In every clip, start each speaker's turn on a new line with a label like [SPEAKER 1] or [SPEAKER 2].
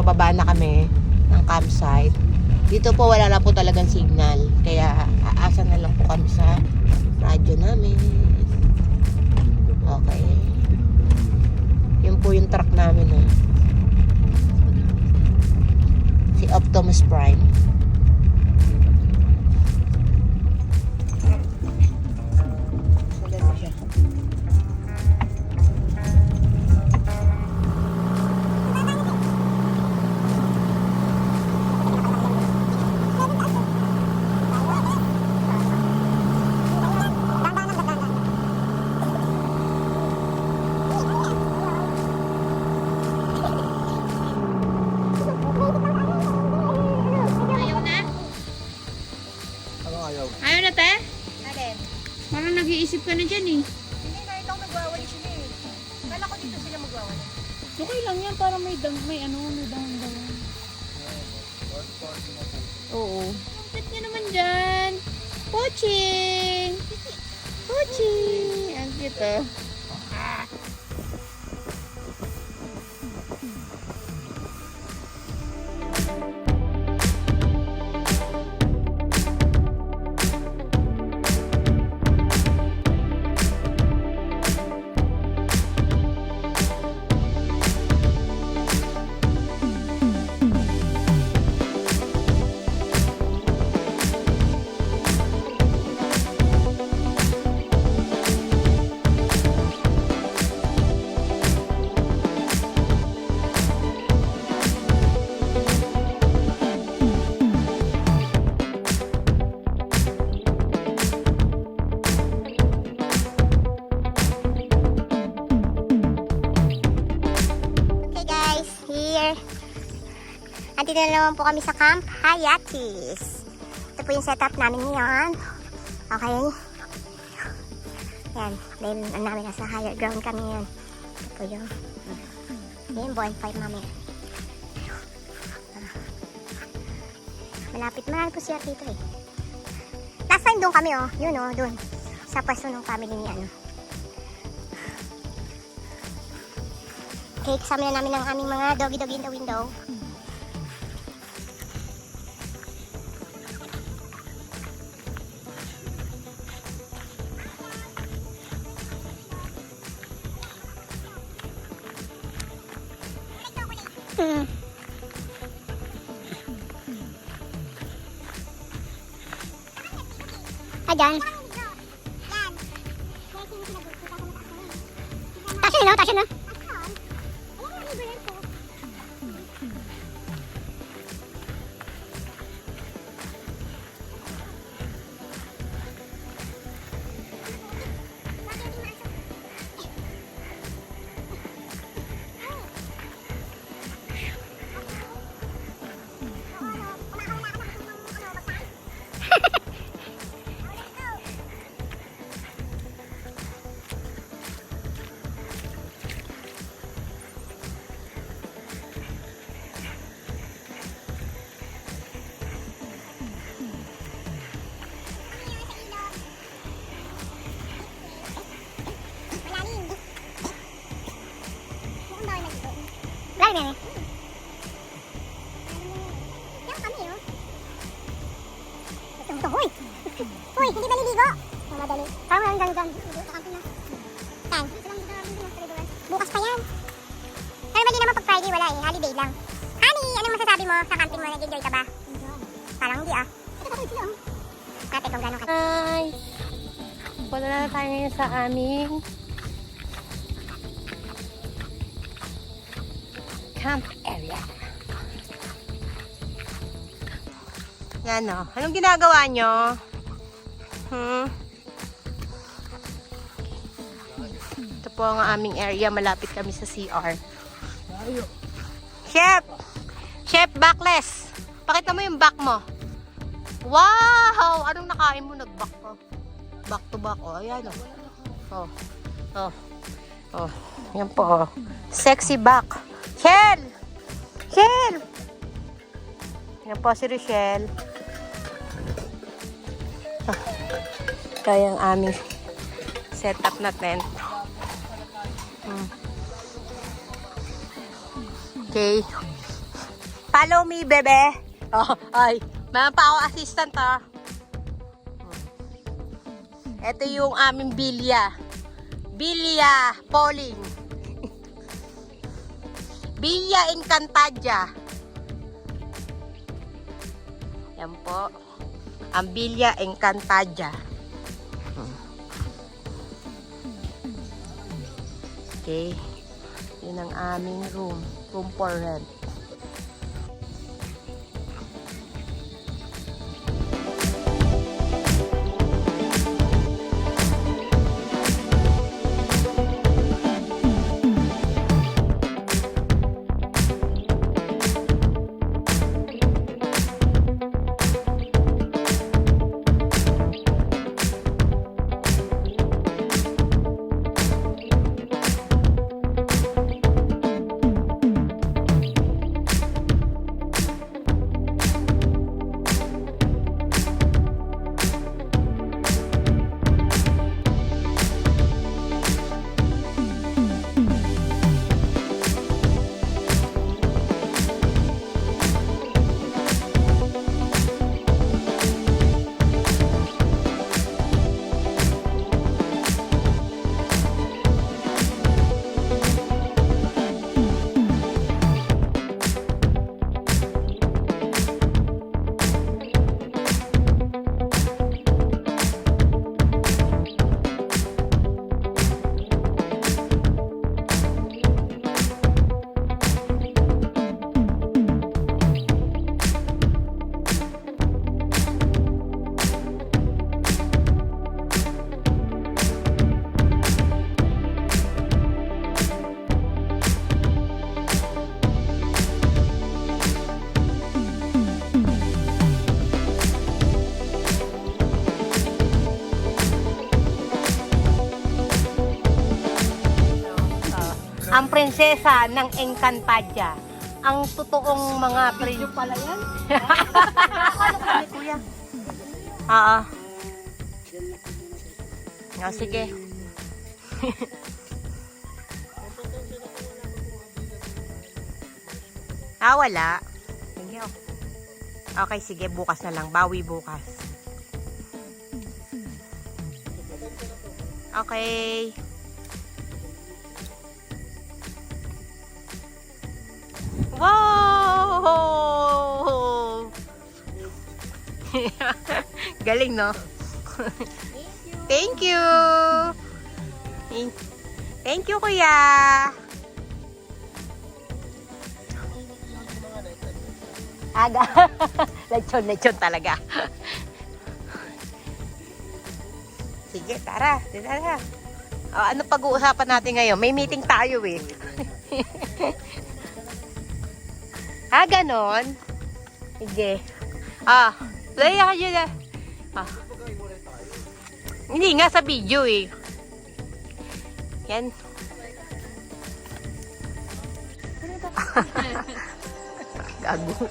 [SPEAKER 1] pababa na kami ng campsite. Dito po wala na po talagang signal. Kaya aasa na lang po kami sa radyo namin. Okay. Yun po yung truck namin. Si Optimus Prime. Maganda siya.
[SPEAKER 2] Ayaw na, te?
[SPEAKER 3] Alin?
[SPEAKER 2] Parang nag-iisip ka na dyan eh.
[SPEAKER 3] Hindi na ito magwawali sila eh. Kala ko dito sila magwawali.
[SPEAKER 2] Okay lang yan, para may dahon-dahon. Oo. Kapit niya naman dyan. Poching! Poching! Ang cute oh.
[SPEAKER 3] Andito na naman po kami sa Camp Hayatis. Ito po yung setup namin ngayon. Okay. Yan. Dahil namin nasa higher ground kami ngayon. Ito po yung bonfire namin. Malapit po siya dito eh. Last time doon kami oh. Yun oh, doon. Sa pwesto ng family niya. Okay, kasama na namin ang aming mga doggy in the window. Ayan. Tasya na, tasya na. Yan kami oh. Ito, huy! Huy, hindi ba niligo? Madali. Parang walang dami. Saan? Bukas pa yan. Pero mali naman pag Friday wala eh. Holiday lang. Honey, anong masasabi mo sa camping mo? Nag-enjoy ka ba? Parang hindi ah. Ate kung gano'n ka.
[SPEAKER 1] Hi! Punta na tayo ngayon sa aming camp area. Yan o. Anong ginagawa nyo? Ito po ang aming area. Malapit kami sa CR. Chef! Chef, backless! Pakita mo yung back mo. Wow! Anong nakain mo? Nag-back ko. Back to back. O, ayan o. Oh. Yan po. Sexy back. Shell! Shell! Yan po si Rochelle. Kaya ang aming setup na tent. Okay. Follow me, bebe. Oh, ay. Mayroon pa ako assistant, ha. Ito yung aming bilya. Bilya Pauling. Bilya Encantadia. Yan po. Ang Bilya Encantadia. Okay. Yun ang aming room. Room for rent. Ang prinsesa ng Encantadia. Ang totoong mga prinsesa. Pala yan? Ano kami, kuya? Oo. O, sige. Wala. Sige, okay, sige. Bukas na lang. Bawi bukas. Okay. Wow! Galing, no? Thank you! Thank you, kuya! Aga! Lechon talaga. Sige, tara. Tara. Ano pag-uusapan natin ngayon? May meeting tayo, eh. Ganon. Sige. Play ka dyan na. Hindi nga sa video eh. Yan. Gago.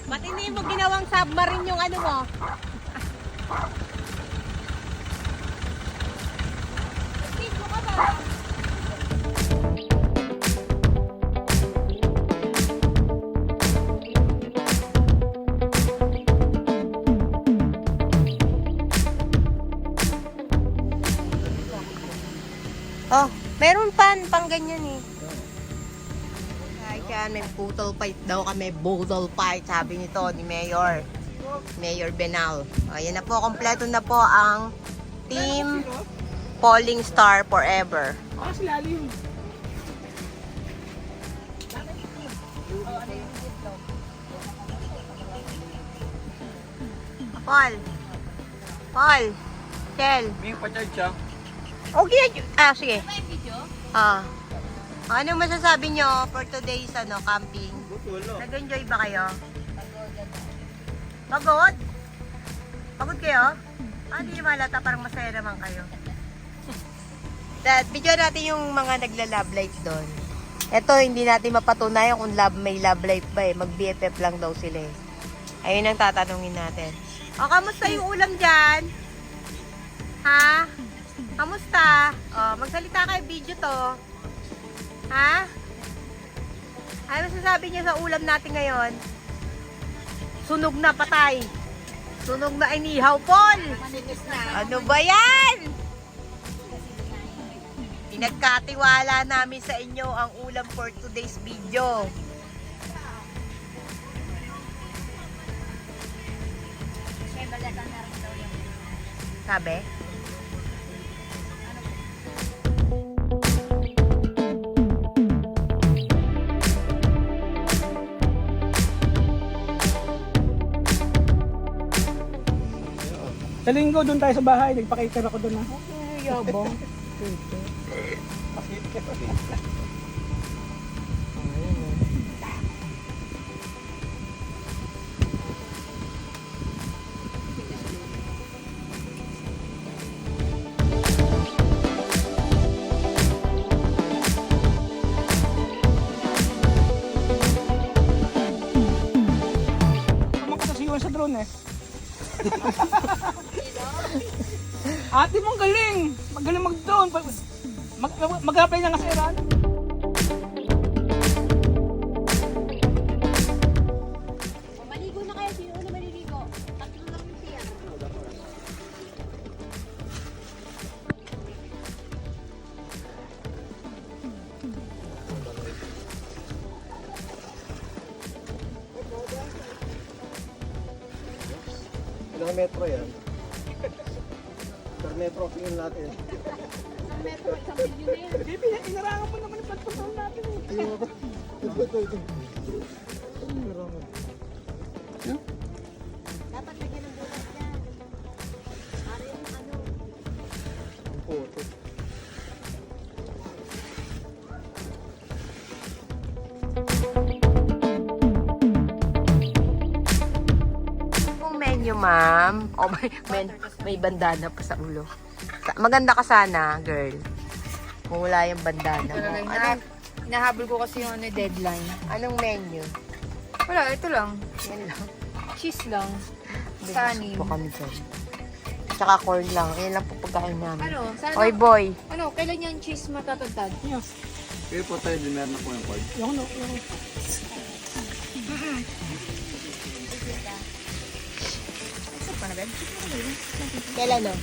[SPEAKER 1] Ba't hindi mo ginawang submarine yung ano mo? Video ka ba? Oh, meron pang ganyan eh. Yan, may bottle fight daw kami. Bottle fight, sabi nito ni Mayor Benal. Ayan na po, kompleto na po ang Team Falling Star Forever.
[SPEAKER 2] Silalim.
[SPEAKER 1] Paul, Shell.
[SPEAKER 4] May pa-charge siya.
[SPEAKER 1] Okay, sige. Ano masasabi nyo for today's camping? Nag-enjoy ba kayo? Pagod? Pagod kayo? Hindi naman halata, parang masaya naman kayo. Video natin yung mga nagla-love life doon. Ito, hindi natin mapatunayan kung may love life ba eh. Mag-BFF lang daw sila eh. Ayun ang tatanungin natin. O, kamusta yung ulam dyan? Ha? Kamusta? O, magsalita kayo, video to. Ha? Ano sasabi niya sa ulam natin ngayon? Sunog na, patay. Sunog na inihaw, Paul. Ano ba yan? Pinagkatiwala namin sa inyo ang ulam for today's video. Sabi?
[SPEAKER 4] Sa linggo, doon tayo sa bahay. Nagpakaiter ako doon.
[SPEAKER 1] Yabang.
[SPEAKER 4] Kumakasasiwan sa drone eh. Ate mong galing! Magaling mag-drone. Mag-apply na nga sa Iran.
[SPEAKER 2] Maligo na kayo. Sino na maliligo? Tatlo lang yung siya.
[SPEAKER 5] Ilang metro yan? Per metro, tingin natin.
[SPEAKER 4] Hindi, inarangan mo naman yung pagpuntahan natin eh.
[SPEAKER 5] Ito.
[SPEAKER 1] Dapat lagyan ng bukas dyan. Para yung ano.
[SPEAKER 5] Ang photo.
[SPEAKER 1] Kung menu, ma'am. Oh, may bandana pa sa ulo. Maganda ka sana, girl. Kung wala yung bandana mo.
[SPEAKER 2] Hinahabol ko kasi yung deadline.
[SPEAKER 1] Anong menu?
[SPEAKER 2] Wala, ito lang.
[SPEAKER 1] Yan lang.
[SPEAKER 2] Cheese lang. Kanin.
[SPEAKER 1] Po kami dyan. Tsaka corn lang. Yan lang po pagkain namin.
[SPEAKER 2] Ano? Sana,
[SPEAKER 1] Oy, boy.
[SPEAKER 2] ano, kailan yung cheese matatagtad?
[SPEAKER 5] Kaya po tayo, dinner na po yung card.
[SPEAKER 4] Yung ano,
[SPEAKER 1] Kailan no?